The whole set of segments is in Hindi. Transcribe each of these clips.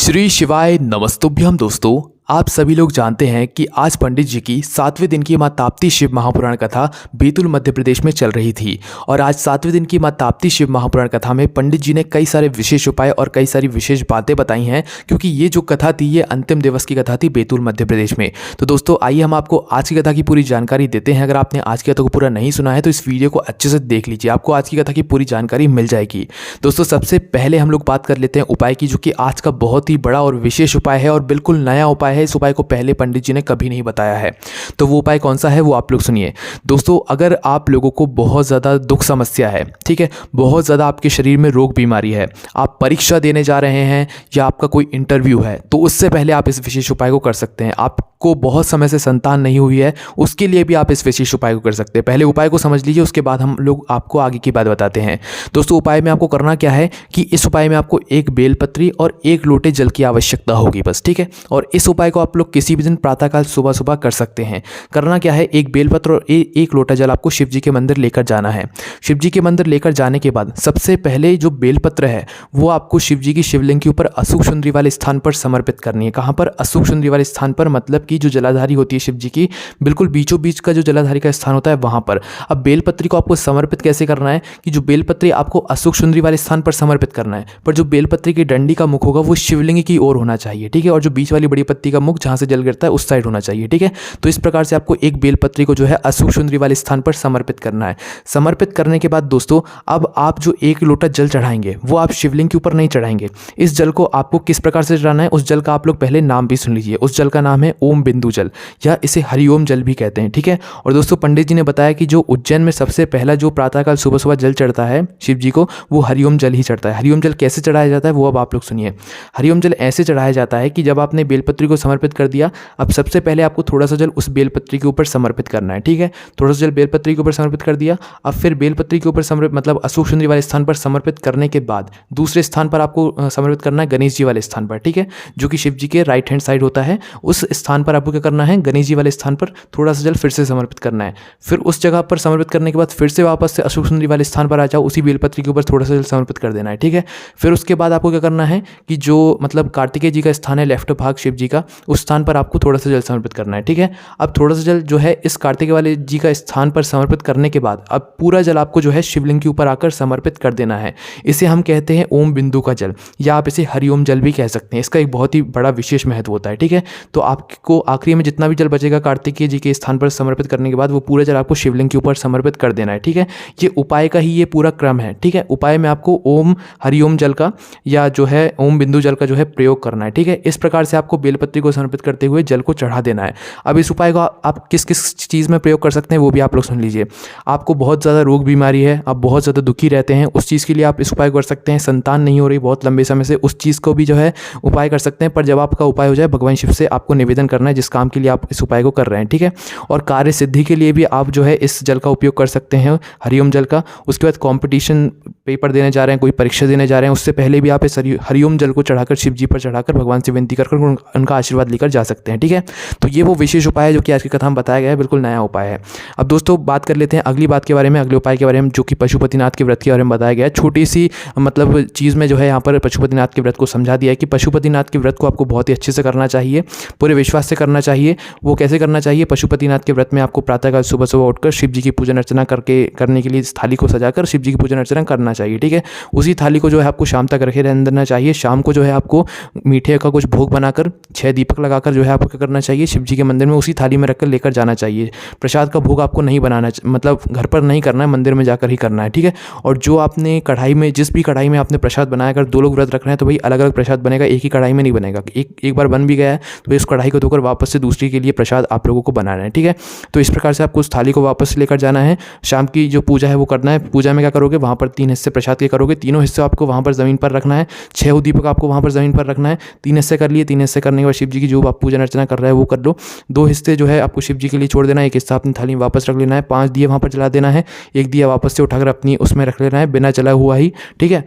श्री शिवाय नमस्तुभ्यम। दोस्तों, आप सभी लोग जानते हैं कि आज पंडित जी की 7वें दिन की माँ ताप्ती शिव महापुराण कथा बैतूल मध्य प्रदेश में चल रही थी। और आज 7वें दिन की माँ ताप्ती शिव महापुराण कथा में पंडित जी ने कई सारे विशेष उपाय और कई सारी विशेष बातें बताई हैं, क्योंकि ये जो कथा थी ये अंतिम दिवस की कथा थी बैतूल मध्य प्रदेश में। तो दोस्तों, आइए हम आपको आज की कथा की पूरी जानकारी देते हैं। अगर आपने आज की कथा को पूरा नहीं सुना है तो इस वीडियो को अच्छे से देख लीजिए, आपको आज की कथा की पूरी जानकारी मिल जाएगी। दोस्तों, सबसे पहले हम लोग बात कर लेते हैं उपाय की, जो कि आज का बहुत ही बड़ा और विशेष उपाय है और बिल्कुल नया उपाय है। इस उपाय को पहले पंडित जी ने कभी नहीं बताया है। तो वो उपाय कौन सा है वो आप लोग सुनिए। दोस्तों, अगर आप लोगों को बहुत ज़्यादा दुख समस्या है, ठीक है, बहुत ज़्यादा आपके शरीर में रोग बीमारी है, आप परीक्षा देने जा रहे हैं या आपका कोई इंटरव्यू है, तो उससे पहले आप इस विशेष उपाय को कर सकते हैं। आपको बहुत समय से संतान नहीं हुई है, उसके लिए भी आप इस विशेष उपाय को कर सकते हैं। पहले उपाय को समझ लीजिए, उसके बाद हम लोग आपको आगे की बात बताते हैं। दोस्तों, उपाय में आपको करना क्या है कि इस उपाय में आपको एक बेलपत्री और एक लोटे जल की आवश्यकता होगी बस, ठीक है। और इस उपाय को आप लोग किसी भी दिन प्रातःकाल सुबह सुबह कर सकते हैं। करना क्या है, एक बेलपत्र और एक लोटा जल आपको शिव जी के मंदिर लेकर जाना है। शिव जी के मंदिर लेकर जाने के बाद सबसे पहले जो बेलपत्र है वो आपको शिव जी की शिवलिंग के ऊपर अशुभ सुंदरी वाले स्थान पर समर्पित करनी है। कहाँ पर? अशुभ सुंदरी वाले स्थान पर, मतलब कि जो जलाधारी होती है शिव जी की, बिल्कुल बीचों बीच का जो जलाधारी का स्थान होता है वहां पर। अब बेलपत्री को आपको समर्पित कैसे करना है कि जो बेलपत्री आपको अशुभ सुंदरी वाले स्थान पर समर्पित करना है, पर जो बेलपत्री की डंडी का मुख होगा वो शिवलिंग की ओर होना चाहिए, ठीक है। और जो बीच वाली बड़ी पत्ती का मुख जहां से जल गिरता है उस साइड होना चाहिए, ठीक है। तो इस प्रकार से आपको एक बेलपत्री को जो है अशुभ सुंदरी वाले स्थान पर समर्पित करना है। समर्पित करने के बाद दोस्तों, अब आप जो एक लोटा जल चढ़ाएंगे वो आप शिवलिंग के ऊपर नहीं चढ़ाएंगे। इस जल को आपको किस प्रकार से चढ़ाना है, उस जल का आप लोग पहले नाम भी सुन लीजिए। उस जल का नाम है ओम बिंदु जल, या इसे हरिओम जल भी कहते हैं, ठीक है। और दोस्तों, पंडित जी ने बताया कि जो उज्जैन में सबसे पहला जो प्रातःकाल सुबह सुबह जल चढ़ता है शिव जी को, वो हरिओम जल ही चढ़ता है। हरिओम जल कैसे चढ़ाया जाता है वो अब आप लोग सुनिए। हरिओम जल ऐसे चढ़ाया जाता है कि जब आपने बेलपत्री को समर्पित कर दिया, अब सबसे पहले आपको थोड़ा सा जल उस बेलपत्री के ऊपर समर्पित करना है, ठीक है। थोड़ा सा जल बेलपत्री के ऊपर समर्पित कर दिया। अब फिर बेलपत्री के ऊपर समर्पित, मतलब अशुभ सुंदरी वाले स्थान पर समर्पित करने के बाद दूसरे स्थान पर आपको समर्पित करना है गणेश जी वाले स्थान पर, ठीक है, जो कि शिव जी के राइट हैंड साइड होता है। उस स्थान पर आपको क्या करना है, गणेश जी वाले स्थान पर थोड़ा सा जल फिर से समर्पित करना है। फिर उस जगह पर समर्पित करने के बाद फिर से वापस से अशुभ सुंदरी वाले स्थान पर आ जाओ, उसी बेलपत्री के ऊपर थोड़ा सा जल समर्पित कर देना है, ठीक है। फिर उसके बाद आपको क्या करना है कि जो मतलब कार्तिकेय जी का स्थान है लेफ्ट भाग शिव जी का, उस स्थान पर आपको थोड़ा सा जल समर्पित करना है, ठीक है। अब थोड़ा सा जल जो है इस कार्तिकेय वाले जी का स्थान पर समर्पित करने के बाद अब पूरा जल आपको जो है शिवलिंग के ऊपर आकर समर्पित कर देना है। इसे हम कहते हैं ओम बिंदु का जल, या आप इसे हरिओम जल भी कह सकते हैं। इसका एक बहुत ही बड़ा विशेष महत्व होता है, ठीक है। तो आपको आखिरी में जितना भी जल बचेगा कार्तिकेय जी के स्थान पर समर्पित करने के बाद वो पूरा जल आपको शिवलिंग के ऊपर समर्पित कर देना है, ठीक है। ये उपाय का ही ये पूरा क्रम है, ठीक है। उपाय में आपको ओम हरिओम जल का या जो है ओम बिंदु जल का जो है प्रयोग करना है, ठीक है। इस प्रकार से आपको बेलपत्री को समर्पित करते हुए जल को चढ़ा देना है। अब इस उपाय को आप किस किस चीज़ में प्रयोग कर सकते हैं वो भी आप लोग सुन लीजिए। आपको बहुत ज़्यादा रोग बीमारी है, आप बहुत ज़्यादा दुखी रहते हैं, उस चीज़ के लिए आप इस उपाय कर सकते हैं। संतान नहीं हो रही बहुत लंबे समय से, उस चीज़ को भी जो है उपाय कर सकते हैं। पर जब आपका उपाय हो जाए, भगवान शिव से आपको निवेदन करना है जिस काम के लिए आप इस उपाय को कर रहे हैं, ठीक है। और कार्य सिद्धि के लिए भी आप जो है इस जल का उपयोग कर सकते हैं, हरिओम जल का। उसके बाद कॉम्पिटिशन पेपर देने जा रहे हैं, कोई परीक्षा देने जा रहे हैं, उससे पहले भी आप इस हरिओम जल को चढ़ाकर शिव जी पर चढ़ाकर भगवान से विनती कर उनका आशीर्वाद लेकर जा सकते हैं, ठीक है। तो ये वो विशेष उपाय है जो कि आज की कथा में बताया गया है, बिल्कुल नया उपाय है। अब दोस्तों, बात कर लेते हैं अगली बात के बारे में, अगले उपाय के बारे में, जो कि पशुपतिनाथ के व्रत के बारे में बताया गया है। छोटी सी मतलब चीज़ में जो है यहाँ पर पशुपतिनाथ के व्रत को समझा दिया है कि पशुपतिनाथ के व्रत को आपको बहुत ही अच्छे से करना चाहिए, पूरे विश्वास से करना चाहिए। वो कैसे करना चाहिए? पशुपतिनाथ के व्रत में आपको प्रातःकाल सुबह सुबह उठकर शिव जी की पूजन अर्चना करने के लिए इस थाली को सजाकर शिव जी की पूजन अर्चना करना चाहिए, ठीक है। उसी थाली को जो है आपको शाम तक रखे रहना चाहिए। शाम को जो है आपको मीठे का कुछ भोग बनाकर 6 दीपक लगाकर जो है आपको क्या करना चाहिए, शिव जी के मंदिर में उसी थाली में रखकर लेकर जाना चाहिए। प्रसाद का भोग आपको नहीं बनाना, मतलब घर पर नहीं करना है, मंदिर में जाकर ही करना है, ठीक है। और जो आपने कढ़ाई में, जिस भी कढ़ाई में आपने प्रसाद बनाया, अगर 2 लोग व्रत रख रहे हैं तो भाई अलग अलग प्रसाद बनेगा, एक ही कढ़ाई में नहीं बनेगा। एक बार बन भी गया है तो इस कढ़ाई को धोकर वापस से दूसरी के लिए प्रसाद आप लोगों को बनाना है, ठीक है। तो इस प्रकार से आपको उस थाली को वापस लेकर जाना है। शाम की जो पूजा है वो करना है। पूजा में क्या करोगे, वहाँ पर 3 हिस्से प्रसाद के करोगे, तीनों हिस्से आपको वहाँ पर ज़मीन पर रखना है। 6 दीपक आपको वहाँ पर ज़मीन पर रखना है। 3 हिस्से कर लिए, 3 हिस्से करने के बाद शिव जी की जो आप पूजन अर्चना कर रहे हैं वो कर लो। 2 हिस्से जो है आपको शिव जी के लिए छोड़ देना है, एक हिस्सा अपनी थाली में वापस रख लेना है। 5 दिए वहाँ पर जला देना है, एक दिया वापस से उठाकर अपनी उसमें रख लेना है बिना जला हुआ ही, ठीक है।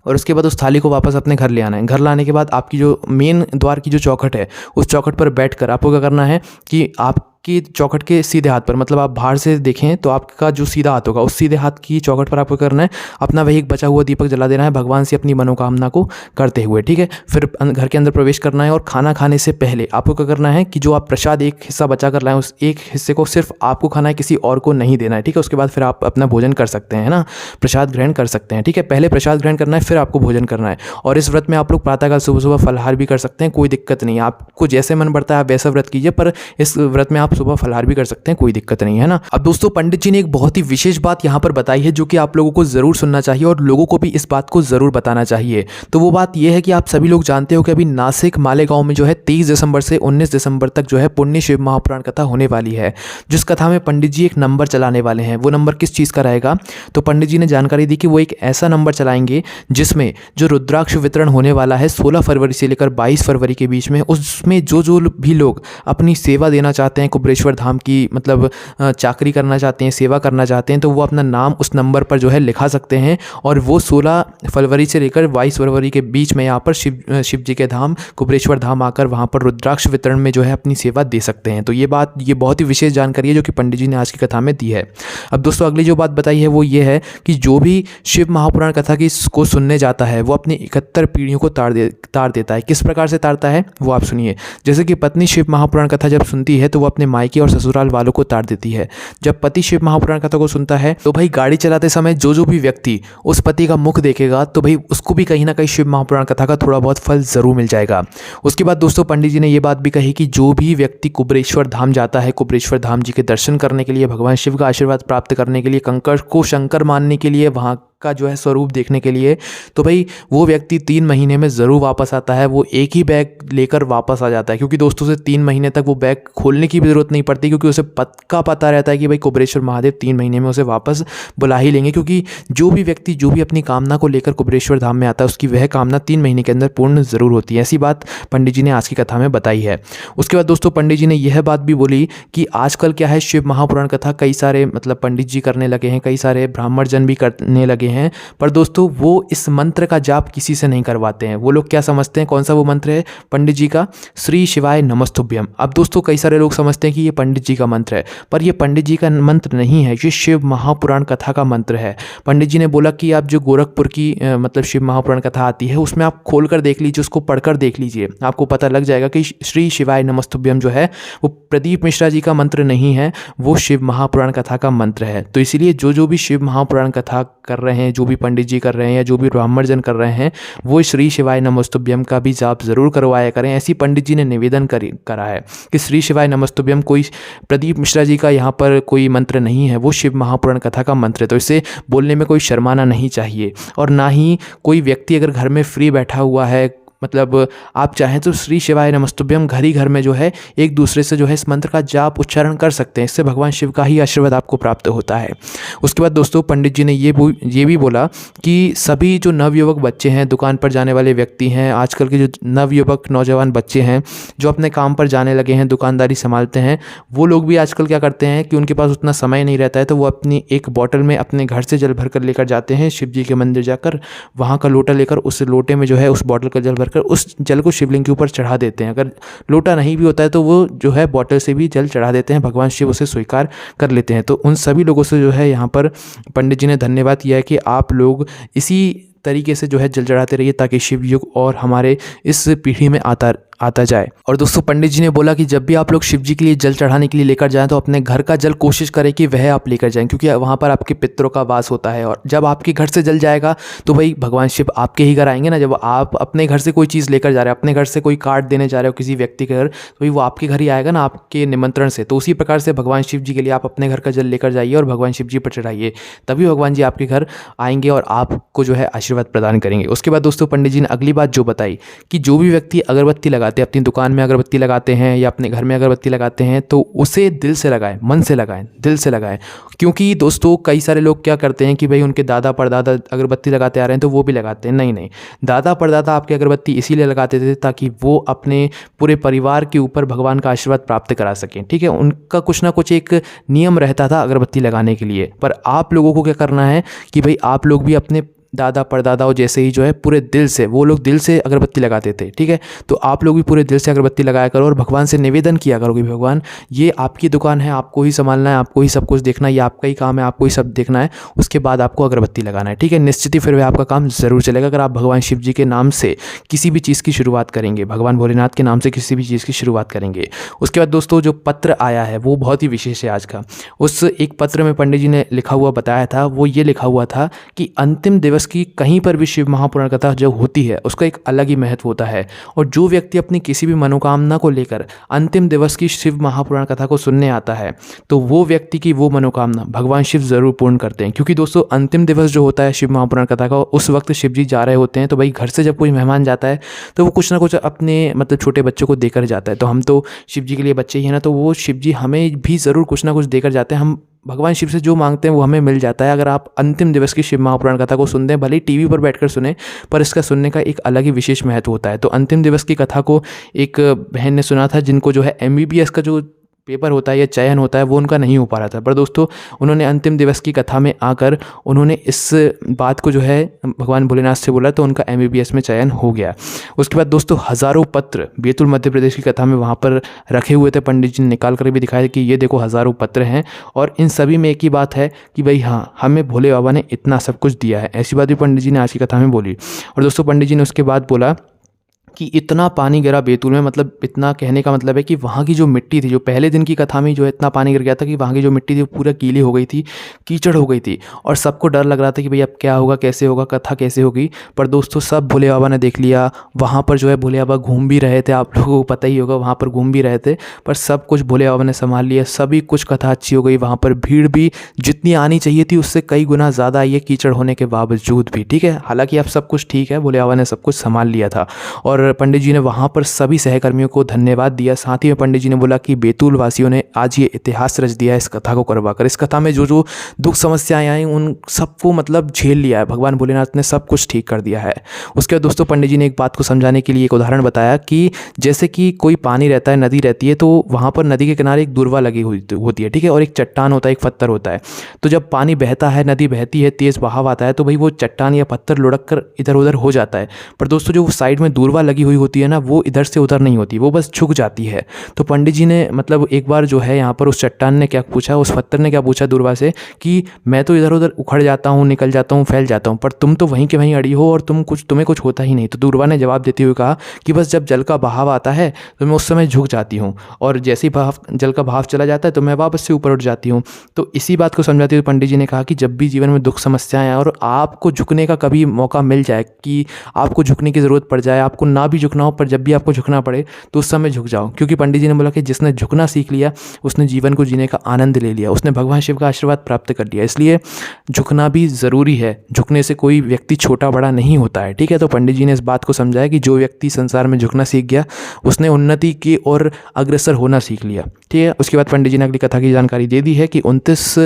और उसके बाद उस थाली को वापस अपने घर ले आना है। घर लाने के बाद आपकी जो मेन द्वार की जो चौखट है, उस चौखट पर बैठकर आपको क्या करना है कि आप आपकी चौखट के सीधे हाथ पर, मतलब आप बाहर से देखें तो आपका जो सीधा हाथ होगा उस सीधे हाथ की चौखट पर आपको करना है अपना वही एक बचा हुआ दीपक जला देना है भगवान से अपनी मनोकामना को करते हुए, ठीक है। फिर घर के अंदर प्रवेश करना है और खाना खाने से पहले आपको क्या करना है कि जो आप प्रसाद एक हिस्सा बचा कर लाएं उस एक हिस्से को सिर्फ आपको खाना है, किसी और को नहीं देना है, ठीक है। उसके बाद फिर आप अपना भोजन कर सकते हैं ना, प्रसाद ग्रहण कर सकते हैं, ठीक है। पहले प्रसाद ग्रहण करना है फिर आपको भोजन करना है। और इस व्रत में आप लोग प्रातःकाल सुबह सुबह फलाहार भी कर सकते हैं, कोई दिक्कत नहीं है। आपको जैसे मन बढ़ता है आप वैसा व्रत कीजिए, पर इस व्रत में आप सुबह फलाहार भी कर सकते हैं, कोई दिक्कत नहीं है ना। अब दोस्तों पंडित जी ने एक बहुत ही विशेष बात यहाँ पर बताई है जो कि आप लोगों को जरूर सुनना चाहिए और लोगों को भी इस बात को जरूर बताना चाहिए। तो वो बात यह है कि आप सभी लोग जानते हो कि अभी नासिक मालेगांव में जो है 23 दिसंबर से 19 दिसंबर तक जो है पुण्य शिव महापुराण कथा होने वाली है, जिस कथा में पंडित जी एक नंबर चलाने वाले हैं। वो नंबर किस चीज़ का रहेगा, तो पंडित जी ने जानकारी दी कि वो एक ऐसा नंबर चलाएंगे जिसमें जो रुद्राक्ष वितरण होने वाला है 16 फरवरी से लेकर 22 फरवरी के बीच में, उसमें जो भी लोग अपनी सेवा देना चाहते हैं, कुबरेश्वर धाम की मतलब चाकरी करना चाहते हैं, सेवा करना चाहते हैं, तो वो अपना नाम उस नंबर पर जो है लिखा सकते हैं और वो 16 फरवरी से लेकर 22 फरवरी के बीच में यहाँ पर शिव जी के धाम कुबरेश्वर धाम आकर वहाँ पर रुद्राक्ष वितरण में जो है अपनी सेवा दे सकते हैं। तो ये बहुत ही विशेष जानकारी है जो कि पंडित जी ने आज की कथा में दी है। अब दोस्तों अगली जो बात बताई है वो ये है कि जो भी शिव महापुराण कथा की को सुनने जाता है वो अपनी 71 पीढ़ियों को तार देता है। किस प्रकार से तारता है वो आप सुनिए। जैसे कि पत्नी शिव महापुराण कथा जब सुनती है तो वो अपने मायके और ससुराल वालों को तार देती है। जब पति शिव महापुराण कथा को सुनता है तो भाई गाड़ी चलाते समय जो भी व्यक्ति उस पति का मुख देखेगा तो भाई उसको भी कहीं ना कहीं शिव महापुराण कथा का थोड़ा बहुत फल जरूर मिल जाएगा। उसके बाद दोस्तों पंडित जी ने ये बात भी कही कि जो भी व्यक्ति कुबरेश्वर धाम जाता है, कुबरेश्वर धाम जी के दर्शन करने के लिए, भगवान शिव का आशीर्वाद प्राप्त करने के लिए, कंकर को शंकर मानने के लिए, वहाँ का जो है स्वरूप देखने के लिए, तो भाई वो व्यक्ति 3 महीने में ज़रूर वापस आता है। वो एक ही बैग लेकर वापस आ जाता है, क्योंकि दोस्तों से 3 महीने तक वो बैग खोलने की भी ज़रूरत नहीं पड़ती, क्योंकि उसे पक्का पता रहता है कि भाई कुबरेश्वर महादेव 3 महीने में उसे वापस बुला ही लेंगे। क्योंकि जो भी व्यक्ति जो भी अपनी कामना को लेकर कुबरेश्वर धाम में आता है उसकी वह कामना 3 महीने के अंदर पूर्ण ज़रूर होती है। ऐसी बात पंडित जी ने आज की कथा में बताई है। उसके बाद दोस्तों पंडित जी ने यह बात भी बोली कि आजकल क्या है, शिव महापुराण कथा कई सारे मतलब पंडित जी करने लगे हैं, कई सारे ब्राह्मण जन भी करने लगे हैं, पर दोस्तों वो इस मंत्र का जाप किसी से नहीं करवाते हैं। वो लोग क्या समझते हैं, कौन सा वो मंत्र है पंडित जी का, श्री शिवाय नमस्तुभ्यम। अब दोस्तों कई सारे लोग समझते हैं कि ये पंडित जी का मंत्र है, पर ये पंडित जी का मंत्र नहीं है, ये शिव महापुराण कथा का मंत्र है। पंडित जी ने बोला कि आप जो गोरखपुर की मतलब शिव महापुराण कथा आती है उसमें आप खोल कर देख लीजिए, उसको पढ़कर देख लीजिए, आपको पता लग जाएगा कि श्री शिवाय नमस्तुभ्यम जो है वो प्रदीप मिश्रा जी का मंत्र नहीं है, वो शिव महापुराण कथा का मंत्र है। तो इसीलिए जो भी शिव महापुराण कथा कर रहे हैं, जो भी पंडित जी कर रहे हैं या जो भी ब्राह्मण जन कर रहे हैं, वो श्री शिवाय नमस्तुभ्यम का भी जाप जरूर करवाया करें। ऐसी पंडित जी ने निवेदन करा है कि श्री शिवाय नमस्तुभ्यम कोई प्रदीप मिश्रा जी का यहाँ पर कोई मंत्र नहीं है, वो शिव महापुराण कथा का मंत्र है। तो इसे बोलने में कोई शर्माना नहीं चाहिए, और ना ही कोई व्यक्ति अगर घर में फ्री बैठा हुआ है, मतलब आप चाहें तो श्री शिवाय नमस्तुभ्यम घर में जो है एक दूसरे से जो है इस मंत्र का जाप उच्चारण कर सकते हैं, इससे भगवान शिव का ही आशीर्वाद आपको प्राप्त होता है। उसके बाद दोस्तों पंडित जी ने ये भी बोला कि सभी जो नवयुवक बच्चे हैं, दुकान पर जाने वाले व्यक्ति हैं, आजकल के जो नवयुवक नौजवान बच्चे हैं जो अपने काम पर जाने लगे हैं, दुकानदारी संभालते हैं, वो लोग भी आजकल क्या करते हैं कि उनके पास उतना समय नहीं रहता है, तो वो अपनी एक बॉटल में अपने घर से जल भर कर लेकर जाते हैं शिव जी के मंदिर जाकर, वहाँ का लोटा लेकर उस लोटे में जो है उस बॉटल का जल भर कर उस जल को शिवलिंग के ऊपर चढ़ा देते हैं। अगर लोटा नहीं भी होता है तो वो जो है बॉटल से भी जल चढ़ा देते हैं, भगवान शिव उसे स्वीकार कर लेते हैं। तो उन सभी लोगों से जो है यहाँ पर पंडित जी ने धन्यवाद किया है कि आप लोग इसी तरीके से जो है जल चढ़ाते रहिए ताकि शिव युग और हमारे इस पीढ़ी में आता जाए। और दोस्तों पंडित जी ने बोला कि जब भी आप लोग शिव जी के लिए जल चढ़ाने के लिए लेकर जाएं तो अपने घर का जल कोशिश करें कि वह आप लेकर जाएं, क्योंकि वहाँ पर आपके पितरों का वास होता है, और जब आपके घर से जल जाएगा तो भाई भगवान शिव आपके ही घर आएंगे ना। जब आप अपने घर से कोई चीज़ लेकर जा रहे हो, अपने घर से कोई कार्ड देने जा रहे हो किसी व्यक्ति के घर, तो भाई वो आपके घर ही आएगा ना आपके निमंत्रण से। तो उसी प्रकार से भगवान शिव जी के लिए आप अपने घर का जल लेकर जाइए और भगवान शिव जी पर चढ़ाइए, तभी भगवान जी आपके घर आएंगे और आपको जो है आशीर्वाद प्रदान करेंगे। उसके बाद दोस्तों पंडित जी ने अगली बात जो बताई कि जो भी व्यक्ति अगरबत्ती लगाते हैं, अपनी दुकान में अगरबत्ती लगाते हैं या अपने घर में अगरबत्ती लगाते हैं, तो उसे दिल से लगाएं, मन से लगाएं, दिल से लगाएं। क्योंकि दोस्तों कई सारे लोग क्या करते हैं कि भाई उनके दादा परदादा अगरबत्ती लगाते आ रहे हैं तो वो भी लगाते हैं। नहीं, दादा परदादा आपके अगरबत्ती इसीलिए लगाते थे ताकि वो अपने पूरे परिवार के ऊपर भगवान का आशीर्वाद प्राप्त करा सकें, ठीक है। उनका कुछ ना कुछ एक नियम रहता था अगरबत्ती लगाने के लिए। पर आप लोगों को क्या करना है कि भाई आप लोग भी अपने दादा परदादाओं जैसे ही जो है पूरे दिल से, वो लोग दिल से अगरबत्ती लगाते थे। ठीक है, तो आप लोग भी पूरे दिल से अगरबत्ती लगाया करो और भगवान से निवेदन किया करो कि भगवान ये आपकी दुकान है, आपको ही संभालना है, आपको ही सब कुछ देखना है, ये आपका ही काम है, आपको ही सब देखना है, उसके बाद आपको अगरबत्ती लगाना है। ठीक है, निश्चित ही फिर वह आपका काम ज़रूर चलेगा अगर आप भगवान शिव जी के नाम से किसी भी चीज़ की शुरुआत करेंगे, भगवान भोलेनाथ के नाम से किसी भी चीज़ की शुरुआत करेंगे। उसके बाद दोस्तों जो पत्र आया है वो बहुत ही विशेष है आज का। उस एक पत्र में पंडित जी ने लिखा हुआ बताया था, वो ये लिखा हुआ था कि अंतिम दिवस की कहीं पर भी शिव महापुराण कथा जो होती है उसका एक अलग ही महत्व होता है, और जो व्यक्ति अपनी किसी भी मनोकामना को लेकर अंतिम दिवस की शिव महापुराण कथा को सुनने आता है तो वो व्यक्ति की वो मनोकामना भगवान शिव ज़रूर पूर्ण करते हैं। क्योंकि दोस्तों अंतिम दिवस जो होता है शिव महापुराण कथा का, उस वक्त शिव जी जा रहे होते हैं, तो भाई घर से जब कोई मेहमान जाता है तो वो कुछ ना कुछ अपने मतलब छोटे बच्चों को देकर जाता है। तो हम तो शिव जी के लिए बच्चे ही हैं ना, तो वो शिव जी हमें भी ज़रूर कुछ ना कुछ देकर जाते हैं। हम भगवान शिव से जो मांगते हैं वो हमें मिल जाता है अगर आप अंतिम दिवस की शिव महापुराण कथा को सुनते हैं। भले ही टीवी पर बैठकर सुने, पर इसका सुनने का एक अलग ही विशेष महत्व होता है। तो अंतिम दिवस की कथा को एक बहन ने सुना था जिनको जो है MBBS का जो पेपर होता है या चयन होता है वो उनका नहीं हो पा रहा था, पर दोस्तों उन्होंने अंतिम दिवस की कथा में आकर उन्होंने इस बात को जो है भगवान भोलेनाथ से बोला तो उनका MBBS में चयन हो गया। उसके बाद दोस्तों हज़ारों पत्र बैतूल मध्य प्रदेश की कथा में वहाँ पर रखे हुए थे, पंडित जी ने निकाल कर भी दिखाया कि ये देखो हज़ारों पत्र हैं और इन सभी में एक ही बात है कि भाई हाँ, हमें भोले बाबा ने इतना सब कुछ दिया है। ऐसी बात भी पंडित जी ने आज की कथा में बोली। और दोस्तों पंडित जी ने उसके बाद बोला कि इतना पानी गिरा बैतूल में, मतलब इतना कहने का मतलब है कि वहाँ की जो मिट्टी थी, जो पहले दिन की कथा में जो है इतना पानी गिर गया था कि वहाँ की जो मिट्टी थी वो पूरा गीली हो गई थी, कीचड़ हो गई थी और सबको डर लग रहा था कि भाई अब क्या होगा, कैसे होगा, कथा कैसे होगी। पर दोस्तों सब भोले बाबा ने देख लिया। वहाँ पर जो है भोले बाबा घूम भी रहे थे, आप लोगों को पता ही होगा, वहाँ पर घूम भी रहे थे, पर सब कुछ भोले बाबा ने संभाल लिया। सभी कुछ कथा अच्छी हो गई। वहाँ पर भीड़ भी जितनी आनी चाहिए थी उससे कई गुना ज़्यादा आई है कीचड़ होने के बावजूद भी। ठीक है, हालांकि अब सब कुछ ठीक है, भोले बाबा ने सब कुछ संभाल लिया था। और पंडित जी ने वहाँ पर सभी सहकर्मियों को धन्यवाद दिया। साथ ही में पंडित जी ने बोला कि बैतूल वासियों ने आज ये इतिहास रच दिया है इस कथा को करवाकर। इस कथा में जो जो दुख समस्याएं आई उन सबको मतलब झेल लिया है, भगवान भोलेनाथ ने सब कुछ ठीक कर दिया है। उसके बाद दोस्तों पंडित जी ने एक बात को समझाने के लिए एक उदाहरण बताया कि जैसे कि कोई पानी रहता है, नदी रहती है, तो वहाँ पर नदी के किनारे एक दुर्वा लगी हुई होती है। ठीक है, और एक चट्टान होता है, एक पत्थर होता है। तो जब पानी बहता है, नदी बहती है, तेज़ बहाव आता है, तो भाई वो चट्टान या पत्थर लुढ़क कर इधर उधर हो जाता है। पर दोस्तों जो साइड में दुर्वा लगी हुई होती है ना, वो इधर से उधर नहीं होती, वो बस झुक जाती है। तो पंडित जी ने मतलब एक बार जो है यहाँ पर उस चट्टान ने क्या पूछा, उस पत्थर ने क्या पूछा दुर्वा से कि मैं तो इधर उधर उखड़ जाता हूँ, निकल जाता हूँ, फैल जाता हूँ, पर तुम तो वहीं के वहीं अड़ी हो और तुम्हें कुछ होता ही नहीं। तो दुर्वा ने जवाब देते हुए कहा कि बस जब जल का बहाव आता है तो मैं उस समय झुक जाती हूँ और जैसे ही जल का बहाव चला जाता है तो मैं वापस से ऊपर उठ जाती हूँ। तो इसी बात को समझाते हुए पंडित जी ने कहा कि जब भी जीवन में दुख समस्याएं आए और आपको झुकने का कभी मौका मिल जाए कि आपको झुकने की ज़रूरत पड़ जाए, आपको ना भी झुकना हो पर जब भी आपको झुकना पड़े तो उस समय झुक जाओ। क्योंकि पंडित जी ने बोला कि जिसने झुकना सीख लिया उसने जीवन को जीने का आनंद ले लिया, उसने भगवान शिव का आशीर्वाद प्राप्त कर लिया। इसलिए झुकना भी ज़रूरी है, झुकने से कोई व्यक्ति छोटा बड़ा नहीं होता है। ठीक है, तो पंडित जी ने इस बात को समझाया कि जो व्यक्ति संसार में झुकना सीख गया उसने उन्नति की ओर अग्रसर होना सीख लिया। ठीक है, उसके बाद पंडित जी ने अगली कथा की जानकारी दे दी है कि 29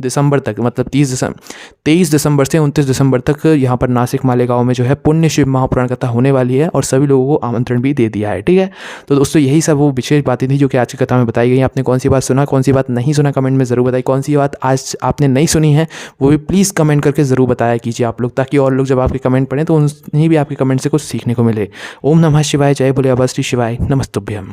दिसंबर तक, मतलब 23 दिसंबर से 29 दिसंबर तक यहाँ पर नासिक मालेगांव में जो है पुण्य शिव महापुराण कथा होने वाली है और सभी लोगों को आमंत्रण भी दे दिया है। ठीक है, तो दोस्तों यही सब वो विशेष बातें थी जो कि आज की कथा में बताई गई। आपने कौन सी बात सुना, कौन सी बात नहीं सुना, कमेंट में ज़रूर बताइए। कौन सी बात आज आपने नहीं सुनी है वो भी प्लीज़ कमेंट करके ज़रूर बताया कीजिए आप लोग, ताकि और लोग जब आपके कमेंट पढ़ें तो उन्हें भी आपके कमेंट से कुछ सीखने को मिले। ओम नमः शिवाय, जय भोले बाबा श्री शिवाय, नमस्तुभ्यम।